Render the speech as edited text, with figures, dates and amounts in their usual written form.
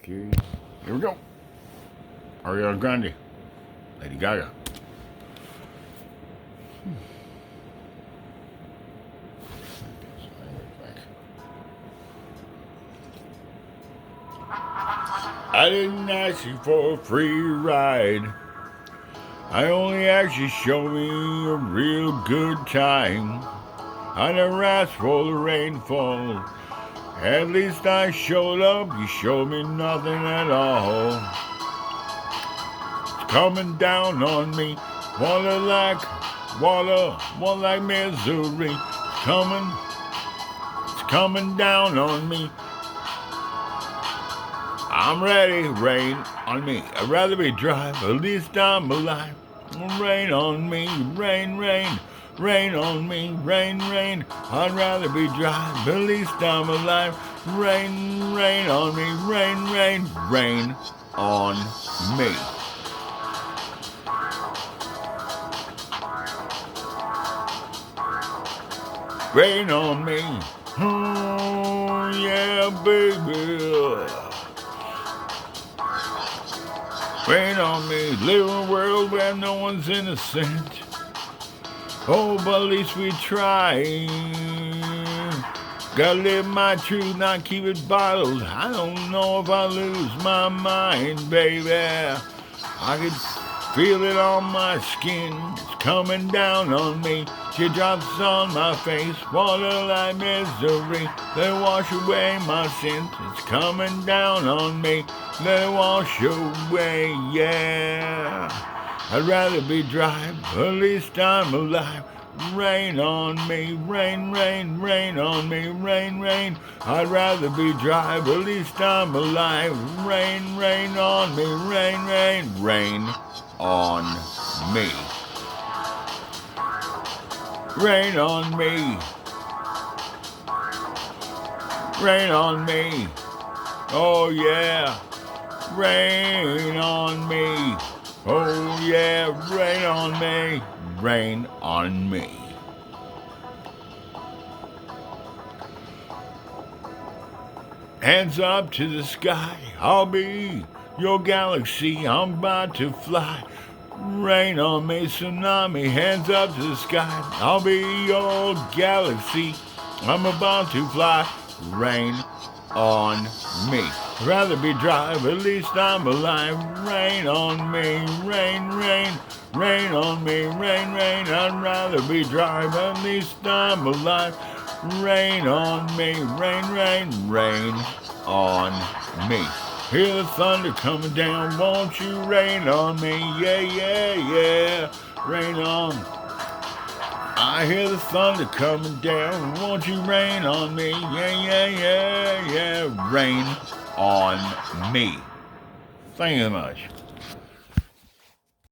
Okay, here we go. Ariana Grande, Lady Gaga. I didn't ask you for a free ride. I only asked you to show me a real good time. I never asked for the rainfall. At least I showed up, you showed me nothing at all. It's coming down on me, water like misery. It's coming down on me. I'm ready, rain on me. I'd rather be dry, but at least I'm alive. Rain on me, rain, rain. Rain on me, rain, rain. I'd rather be dry, but at least I'm alive. Rain, rain on me, rain, rain. Rain on me. Rain on me. Oh, yeah, baby. Rain on me. Live in a world where no one's innocent. Oh, but at least we try. Gotta live my truth, not keep it bottled. I don't know if I lose my mind, baby. I could feel it on my skin. It's coming down on me. Teardrops on my face. Water like misery. They wash away my sins. It's coming down on me. They wash away, yeah. I'd rather be dry, but at least I'm alive. Rain on me, rain, rain, rain on me, rain, rain. I'd rather be dry, but at least I'm alive. Rain, rain on me, rain, rain, rain on me. Rain on me. Rain on me. Oh yeah. Rain on me. Oh yeah, rain on me, rain on me. Hands up to the sky, I'll be your galaxy, I'm about to fly. Rain on me, tsunami, hands up to the sky, I'll be your galaxy, I'm about to fly. Rain on me. I'd rather be dry, but at least I'm alive. Rain on me, rain, rain, rain on me, rain, rain. I'd rather be dry, but at least I'm alive. Rain on me, rain, rain, rain on me. Hear the thunder coming down, won't you rain on me? Yeah, yeah, yeah, rain on. I hear the thunder coming down, won't you rain on me? Yeah, yeah, yeah, yeah, rain on me. Thank you very much.